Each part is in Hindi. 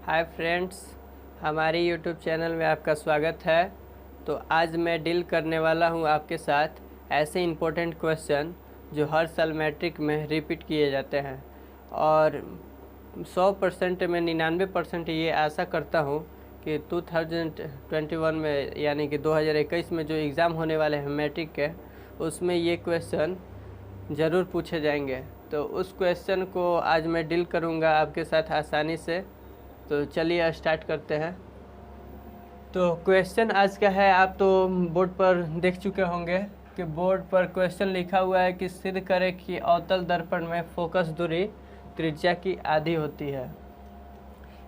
हाय फ्रेंड्स, हमारी यूट्यूब चैनल में आपका स्वागत है। तो आज मैं डील करने वाला हूं आपके साथ ऐसे इम्पोर्टेंट क्वेश्चन जो हर साल मैट्रिक में रिपीट किए जाते हैं और 100% में 99% ये आशा करता हूं कि 2021 में यानी कि 2021 में जो एग्ज़ाम होने वाले हैं मैट्रिक के, उसमें ये क्वेश्चन ज़रूर पूछे जाएंगे। तो उस क्वेश्चन को आज मैं डील करूँगा आपके साथ आसानी से। तो चलिए स्टार्ट करते हैं। तो क्वेश्चन आज का है, आप तो बोर्ड पर देख चुके होंगे कि बोर्ड पर क्वेश्चन लिखा हुआ है कि सिद्ध करें कि अवतल दर्पण में फोकस दूरी त्रिज्या की आधी होती है।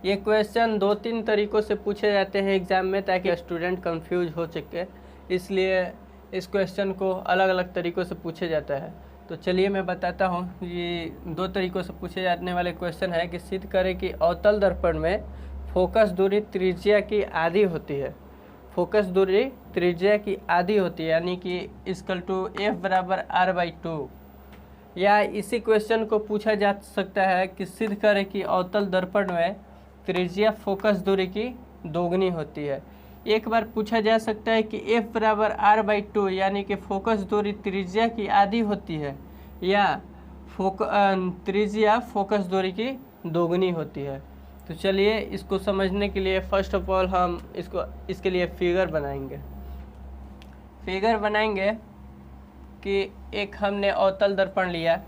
ये क्वेश्चन 2-3 तरीक़ों से पूछे जाते हैं एग्ज़ाम में ताकि स्टूडेंट कंफ्यूज हो सके, इसलिए इस क्वेश्चन को अलग अलग तरीक़ों से पूछे जाता है। तो चलिए मैं बताता हूँ। ये 2 तरीक़ों से पूछे जाने वाले क्वेश्चन है कि सिद्ध करें कि अवतल दर्पण में फोकस दूरी त्रिज्या की आधी होती है। फोकस दूरी त्रिज्या की आधी होती है यानी कि = F=R/2। या इसी क्वेश्चन को पूछा जा सकता है कि सिद्ध करें कि अवतल दर्पण में त्रिज्या फोकस दूरी की दोगुनी होती है। एक बार पूछा जा सकता है कि F=R/2 यानी कि फोकस दूरी त्रिज्या की आधी होती है या त्रिज्या फोकस दूरी की दोगुनी होती है। तो चलिए इसको समझने के लिए फर्स्ट ऑफ ऑल हम इसके लिए फिगर बनाएंगे कि एक हमने अवतल दर्पण लिया।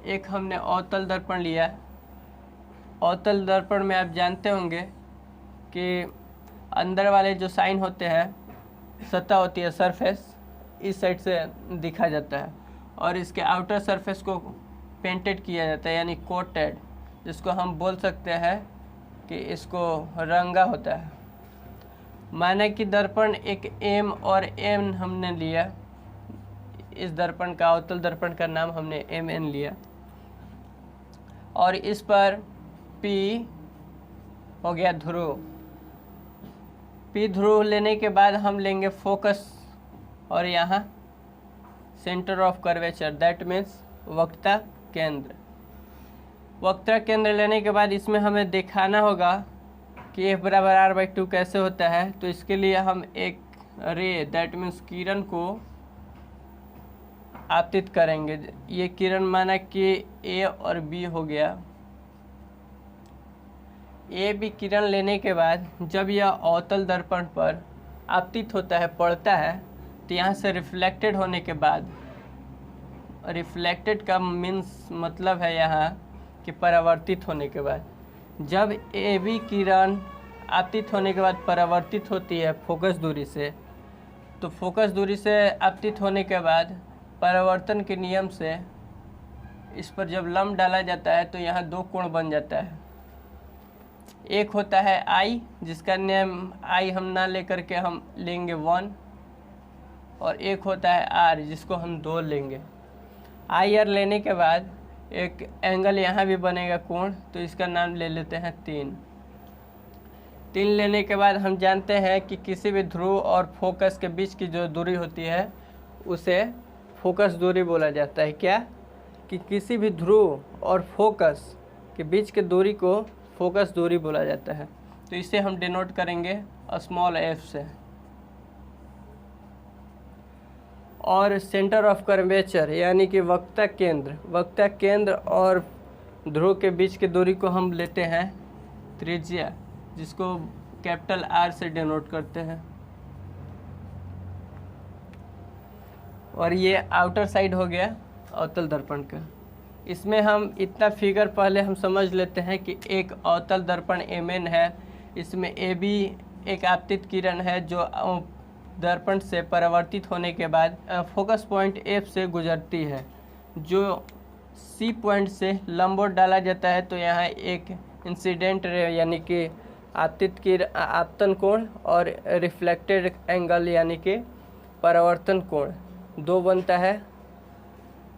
एक हमने अवतल दर्पण लिया। अवतल दर्पण में आप जानते होंगे कि अंदर वाले जो साइन होते हैं, सतह होती है, सरफेस, इस साइड से दिखा जाता है और इसके आउटर सरफेस को पेंटेड किया जाता है यानी कोटेड, जिसको हम बोल सकते हैं कि इसको रंगा होता है। माना कि दर्पण एक M और N हमने लिया, इस दर्पण का, अवतल दर्पण का नाम हमने MN लिया और इस पर P हो गया ध्रुव। P ध्रुव लेने के बाद हम लेंगे फोकस और यहाँ centre of curvature, that means वक्रता केंद्र। वक्रता केंद्र लेने के बाद इसमें हमें दिखाना होगा कि F=R/2 कैसे होता है। तो इसके लिए हम एक रे, दैट मीन्स किरण को आपतित करेंगे। ये किरण माना कि A और B हो गया। A B किरण लेने के बाद जब यह अवतल दर्पण पर आपतित होता है, पड़ता है, तो यहाँ से रिफ्लेक्टेड होने के बाद, रिफ्लेक्टेड का मीन्स मतलब है यहाँ कि परावर्तित होने के बाद, जब A B किरण आपतित होने के बाद परावर्तित होती है फोकस दूरी से, तो फोकस दूरी से आपतित होने के बाद परावर्तन के नियम से इस पर जब लंब डाला जाता है तो यहाँ 2 कोण बन जाता है। एक होता है I, जिसका नेम I हम ना लेकर के हम लेंगे 1, और एक होता है R, जिसको हम 2 लेंगे। IR लेने के बाद एक एंगल यहाँ भी बनेगा कोण, तो इसका नाम ले लेते हैं 3 लेने के बाद हम जानते हैं कि किसी भी ध्रुव और फोकस के बीच की जो दूरी होती है उसे फोकस दूरी बोला जाता है। क्या कि किसी भी ध्रुव और फोकस के बीच की दूरी को फोकस दूरी बोला जाता है। तो इसे हम डिनोट करेंगे स्मॉल f से। और सेंटर ऑफ कर्वेचर यानी कि वक्रता केंद्र और ध्रुव के बीच की दूरी को हम लेते हैं त्रिज्या, जिसको कैपिटल R से डिनोट करते हैं। और ये आउटर साइड हो गया अवतल दर्पण का। इसमें हम इतना फिगर पहले हम समझ लेते हैं कि एक अवतल दर्पण MN है। इसमें AB एक आपतित किरण है जो दर्पण से परावर्तित होने के बाद फोकस पॉइंट F से गुजरती है, जो C पॉइंट से लंबवत डाला जाता है। तो यहाँ एक इंसिडेंट रे यानी कि आपतन कोण और रिफ्लेक्टेड एंगल यानी कि परावर्तन कोण 2 बनता है।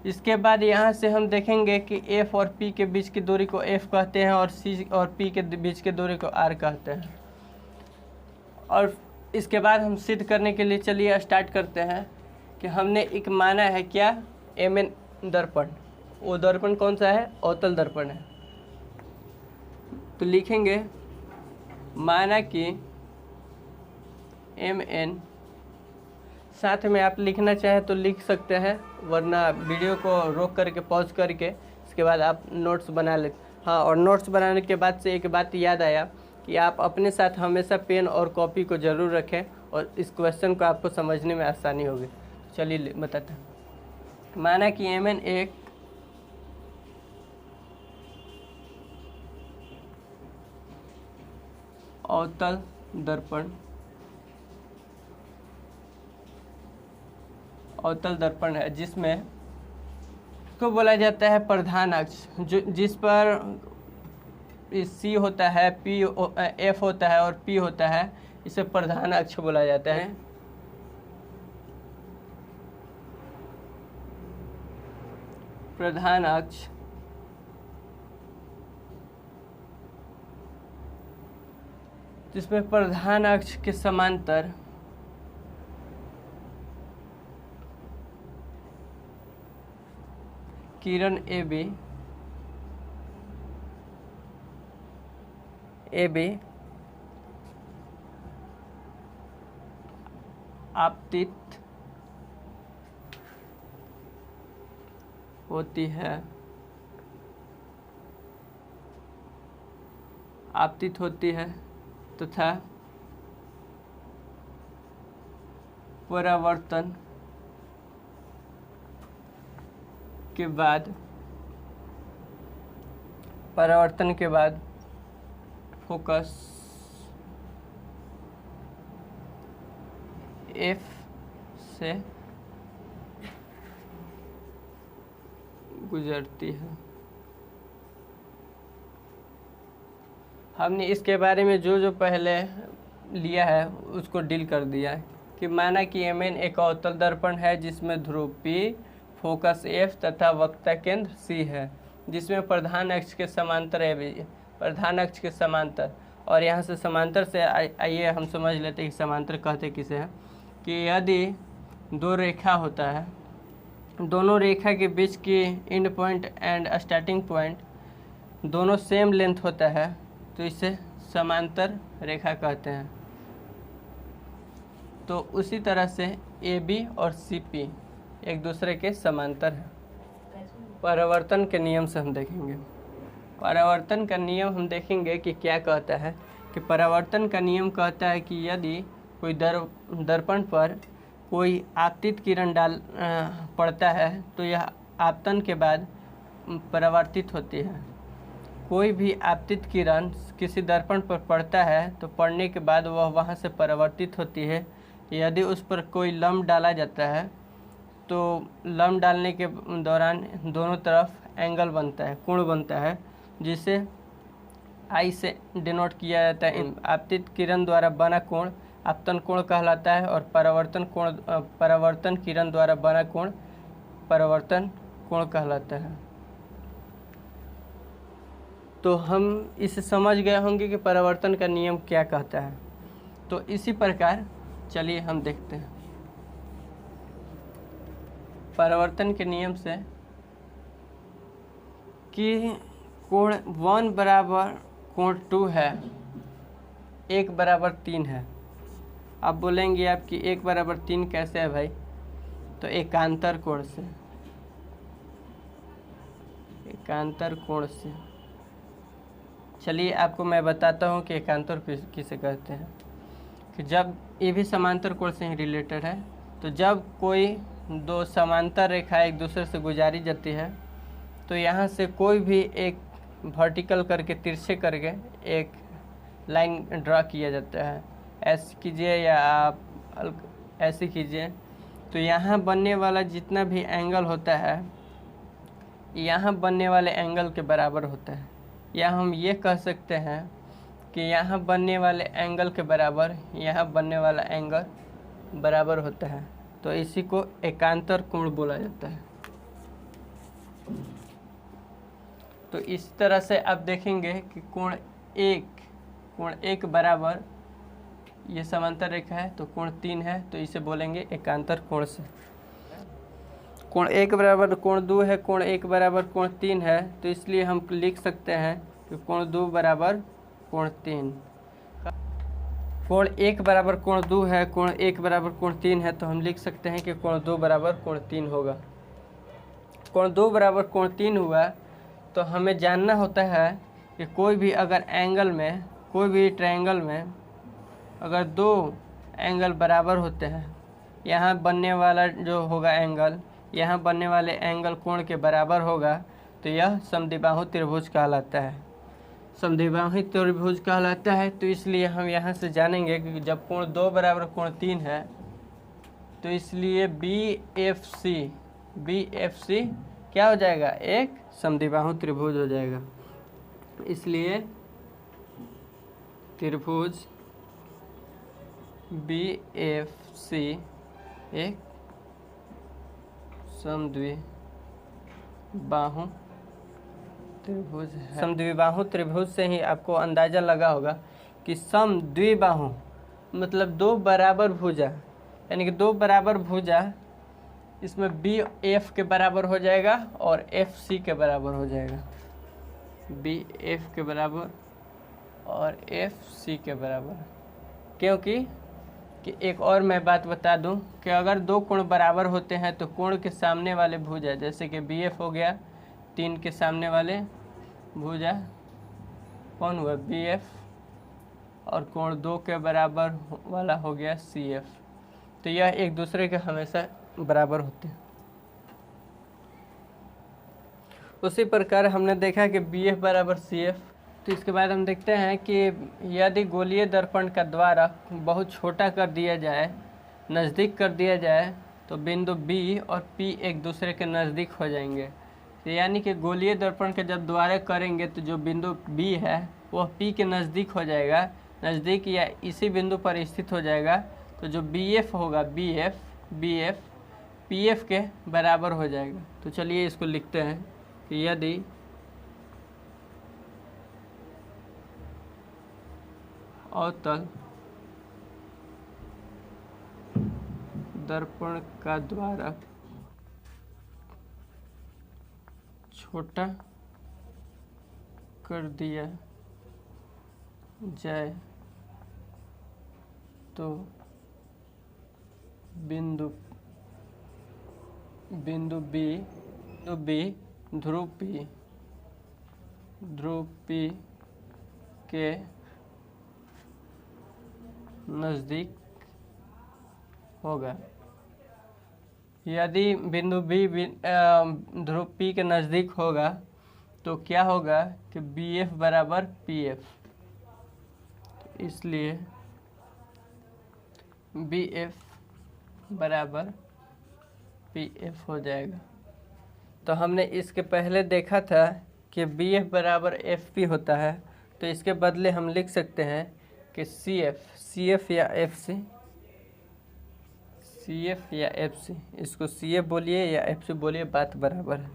इसके बाद यहाँ से हम देखेंगे कि F और P के बीच की दूरी को F कहते हैं और C और P के बीच की दूरी को R कहते हैं। और इसके बाद हम सिद्ध करने के लिए चलिए स्टार्ट करते हैं कि हमने एक माना है क्या MN दर्पण। वो दर्पण कौन सा है? अवतल दर्पण है। तो लिखेंगे माना कि mn, साथ में आप लिखना चाहें तो लिख सकते हैं, वरना वीडियो को रोक करके पॉज करके इसके बाद आप नोट्स बना ले। हाँ, और नोट्स बनाने के बाद से एक बात याद आया कि आप अपने साथ हमेशा पेन और कॉपी को ज़रूर रखें और इस क्वेश्चन को आपको समझने में आसानी होगी। चलिए बताते हैं। माना कि mn एक अवतल दर्पण है जिसमें को बोला जाता है प्रधान अक्ष, जो जिस पर सी होता है, पी एफ होता है और पी होता है, इसे प्रधान अक्ष बोला जाता है। प्रधान अक्ष जिसमें प्रधान अक्ष के समांतर किरण AB आपतित होती है तथा परावर्तन के बाद फोकस F से गुजरती है। हमने इसके बारे में जो पहले लिया है उसको डील कर दिया है कि माना कि mn एक अवतल दर्पण है जिसमें ध्रुव P, फोकस F तथा वक्रता केंद्र C है, जिसमें प्रधान अक्ष के समांतर प्रधान अक्ष के समांतर, और यहाँ से समांतर से आइए हम समझ लेते हैं कि समांतर कहते किसे हैं। कि यदि दो रेखा होता है, दोनों रेखा के बीच की and point and starting point दोनों सेम लेंथ होता है तो इसे समांतर रेखा कहते हैं। तो उसी तरह से AB और CP एक दूसरे के समांतर हैं। परावर्तन के नियम से हम देखेंगे। परावर्तन का नियम हम देखेंगे कि क्या कहता है। कि परावर्तन का नियम कहता है कि यदि कोई दर्पण पर कोई आपतित किरण पड़ता है तो यह आपतन के बाद परावर्तित होती है। कोई भी आपतित किरण किसी दर्पण पर पड़ता है तो पड़ने के बाद वह वहां से परावर्तित होती है। यदि उस पर कोई लंब डाला जाता है तो लंब डालने के दौरान दोनों तरफ एंगल बनता है, कोण बनता है, जिसे I से डिनोट किया जाता है। आपतित किरण द्वारा बना कोण आपतन कोण कहलाता है और परावर्तन किरण द्वारा बना कोण परावर्तन कोण कहलाता है। तो हम इसे समझ गए होंगे कि परावर्तन का नियम क्या कहता है। तो इसी प्रकार चलिए हम देखते हैं। परावर्तन के नियम से कि कोण 1 बराबर कोण 2 है, 1 बराबर 3 है। अब बोलेंगे आप कि 1 बराबर 3 कैसे है भाई? तो एकांतर कोण से, एकांतर कोण से। चलिए आपको मैं बताता हूँ कि एकांतर किसे कहते हैं। कि जब ये भी समांतर कोण से ही रिलेटेड है, तो जब कोई दो समांतर रेखा एक दूसरे से गुजारी जाती है तो यहाँ से कोई भी एक वर्टिकल करके तिरछे करके एक लाइन ड्रा किया जाता है। ऐसे कीजिए या आप ऐसे कीजिए, तो यहाँ बनने वाला जितना भी एंगल होता है यहाँ बनने वाले एंगल के बराबर होता है। या हम ये कह सकते हैं कि यहाँ बनने वाले एंगल के बराबर यहाँ बनने वाला एंगल बराबर होता है। तो इसी को एकांतर कोण बोला जाता है। तो इस तरह से आप देखेंगे कि कोण 1 बराबर, ये समांतर रेखा है तो कोण 3 है, तो इसे बोलेंगे एकांतर कोण से। कोण एक बराबर कोण दो है, कोण एक बराबर कोण तीन है, तो इसलिए हम लिख सकते हैं कि कोण दो बराबर कोण तीन। कोण एक बराबर कोण दो है, कोण एक बराबर कोण तीन है, तो हम लिख सकते हैं कि कोण दो बराबर कोण तीन होगा। कोण दो बराबर कोण तीन हुआ तो हमें जानना होता है कि कोई भी अगर एंगल में, कोई भी ट्रायंगल में अगर दो एंगल बराबर होते हैं, यहाँ बनने वाला जो होगा एंगल, यहाँ बनने वाले एंगल कोण के बराबर होगा, तो यह समद्विबाहु त्रिभुज कहलाता है। समद्विबाहु त्रिभुज कहलाता है। तो इसलिए हम यहाँ से जानेंगे कि जब कोण दो बराबर कोण तीन है, तो इसलिए बी एफ सी क्या हो जाएगा, एक समद्विबाहु त्रिभुज हो जाएगा। इसलिए त्रिभुज बी एफ सी एक समद्विबाहु त्रिभुज है। समद्विबाहु त्रिभुज से ही आपको अंदाजा लगा होगा कि समद्विबाहु मतलब दो बराबर भुजा, यानी कि दो बराबर भुजा, इसमें बी एफ के बराबर हो जाएगा और एफ सी के बराबर हो जाएगा। बी एफ के बराबर और एफ सी के बराबर, क्योंकि कि एक और मैं बात बता दूं कि अगर दो कोण बराबर होते हैं तो कोण के सामने वाले भुजा, जैसे कि बी एफ हो गया, तीन के सामने वाले भुजा कौन हुआ, बी एफ, और कोण दो के बराबर वाला हो गया सी एफ। तो यह एक दूसरे के हमेशा बराबर होते हैं। उसी प्रकार हमने देखा कि बी एफ बराबर सी एफ। तो इसके बाद हम देखते हैं कि यदि गोलीय दर्पण का द्वारा बहुत छोटा कर दिया जाए, नज़दीक कर दिया जाए, तो बिंदु बी और पी एक दूसरे के नज़दीक हो जाएंगे। तो यानी कि गोलीय दर्पण के जब द्वारा करेंगे तो जो बिंदु बी है वह पी के नज़दीक हो जाएगा, नज़दीक या इसी बिंदु पर स्थित हो जाएगा। तो जो बी एफ होगा, बी एफ पी एफ के बराबर हो जाएगा। तो चलिए इसको लिखते हैं कि यदि अवतल दर्पण का द्वारा छोटा कर दिया जाए तो बिंदु बी ध्रुव पी के नज़दीक होगा। यदि बिंदु बी ध्रुव पी के नज़दीक होगा तो क्या होगा कि बी एफ बराबर पी एफ। इसलिए बी एफ बराबर पी एफ हो जाएगा। तो हमने इसके पहले देखा था कि बी एफ बराबर एफ पी होता है, तो इसके बदले हम लिख सकते हैं कि सी एफ या एफ सी, इसको सी एफ बोलिए या एफ सी बोलिए, बात बराबर है।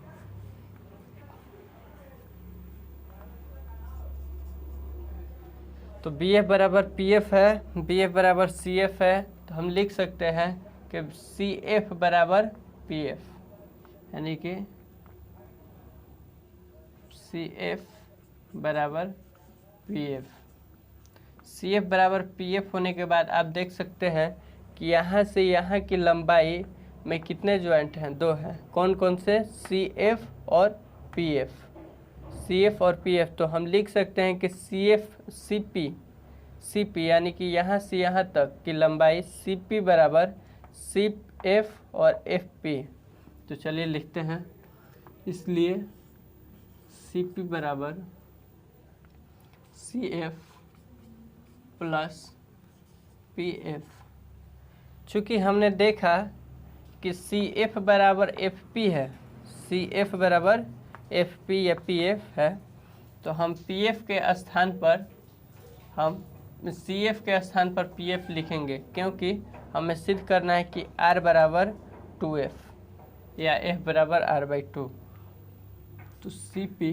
तो बी एफ बराबर पी एफ है, बी एफ बराबर सी एफ है, तो हम लिख सकते हैं कि सी एफ बराबर पी एफ, यानी कि सी एफ बराबर पी एफ। सी एफ बराबर पी एफ होने के बाद आप देख सकते हैं कि यहाँ से यहाँ की लंबाई में कितने जॉइंट हैं, दो हैं। कौन कौन से, सी एफ और पी एफ, सी एफ और पी एफ। तो हम लिख सकते हैं कि सी एफ सी पी यानी कि यहाँ से यहाँ तक की लंबाई सी पी बराबर सी एफ और एफ पी। तो चलिए लिखते हैं, इसलिए सी पी बराबर C F plus P F. चूँकि हमने देखा कि सी एफ बराबर एफ पी है, सी एफ बराबर एफ पी या पी एफ है, तो हम पी एफ के स्थान पर हम सी एफ के स्थान पर पी एफ लिखेंगे, क्योंकि हमें सिद्ध करना है कि आर बराबर 2f या एफ बराबर r/2। तो C P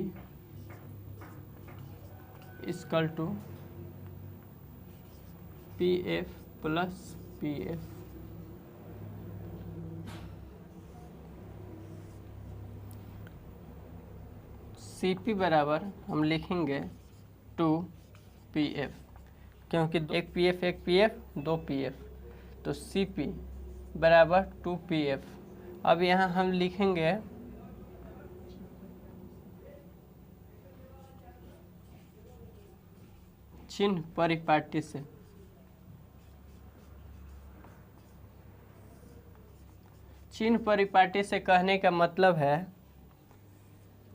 equal to P F plus P F. CP बराबर हम लिखेंगे 2PF, क्योंकि एक PF दो PF, तो CP बराबर 2PF। अब यहाँ हम लिखेंगे चिन्ह परिपाटी से। चिन्ह परिपाटी से कहने का मतलब है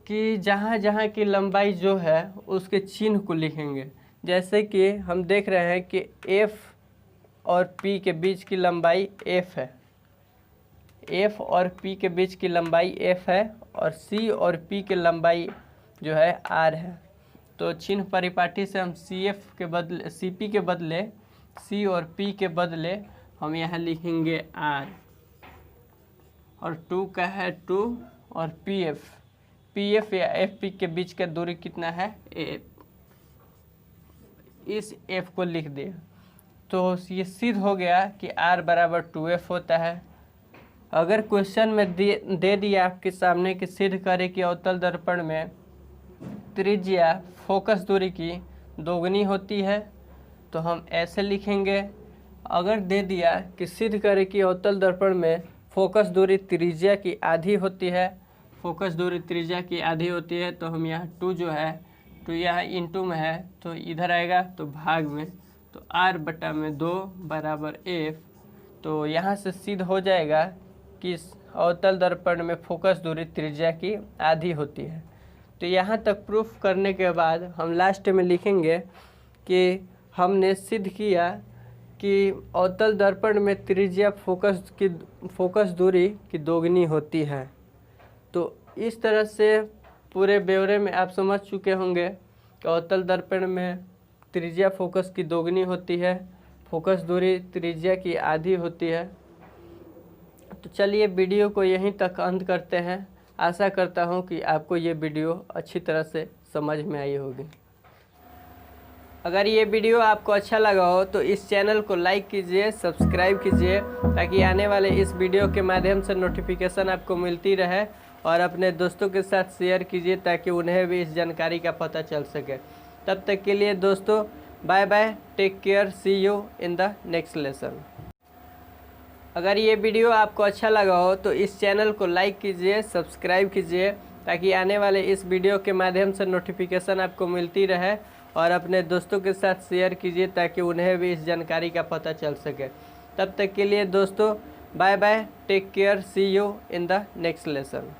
कि जहाँ जहाँ की लंबाई जो है उसके चिन्ह को लिखेंगे। जैसे कि हम देख रहे हैं कि F और P के बीच की लंबाई F है, F और P के बीच की लंबाई F है, और C और P की लंबाई जो है R है। तो चिन्ह परिपाटी से हम CP के बदले C और P के बदले हम यहाँ लिखेंगे R, और 2 का है 2, और PF या FP के बीच का दूरी कितना है F, इस F को लिख दिया। तो ये सिद्ध हो गया कि R बराबर 2F होता है। अगर क्वेश्चन में दे दिया आपके सामने कि सिद्ध करें कि अवतल दर्पण में त्रिज्या फोकस दूरी की दोगुनी होती है, तो हम ऐसे लिखेंगे। अगर दे दिया कि सिद्ध करें कि अवतल दर्पण में फोकस दूरी त्रिज्या की आधी होती है, फोकस दूरी त्रिज्या की आधी होती है, तो हम यहाँ 2 जो है 2 यहाँ इंटू में है तो इधर आएगा तो भाग में, तो R बटा में 2 बराबर F। तो यहाँ से सिद्ध हो जाएगा कि अवतल दर्पण में फोकस दूरी त्रिज्या की आधी होती है। तो यहाँ तक प्रूफ करने के बाद हम लास्ट में लिखेंगे कि हमने सिद्ध किया कि अवतल दर्पण में त्रिज्या फोकस दूरी की दोगुनी होती है। तो इस तरह से पूरे ब्यौरे में आप समझ चुके होंगे कि अवतल दर्पण में त्रिज्या फोकस की दोगुनी होती है, फोकस दूरी त्रिज्या की आधी होती है। तो चलिए वीडियो को यहीं तक अंत करते हैं। आशा करता हूं कि आपको ये वीडियो अच्छी तरह से समझ में आई होगी। अगर ये वीडियो आपको अच्छा लगा हो तो इस चैनल को लाइक कीजिए, सब्सक्राइब कीजिए, ताकि आने वाले इस वीडियो के माध्यम से नोटिफिकेशन आपको मिलती रहे, और अपने दोस्तों के साथ शेयर कीजिए ताकि उन्हें भी इस जानकारी का पता चल सके। तब तक के लिए दोस्तों bye bye, take care, see you in the next lesson. अगर ये वीडियो आपको अच्छा लगा हो तो इस चैनल को लाइक कीजिए, सब्सक्राइब कीजिए, ताकि आने वाले इस वीडियो के माध्यम से नोटिफिकेशन आपको मिलती रहे, और अपने दोस्तों के साथ शेयर कीजिए ताकि उन्हें भी इस जानकारी का पता चल सके। तब तक के लिए दोस्तों bye bye, take care, see you in the next lesson.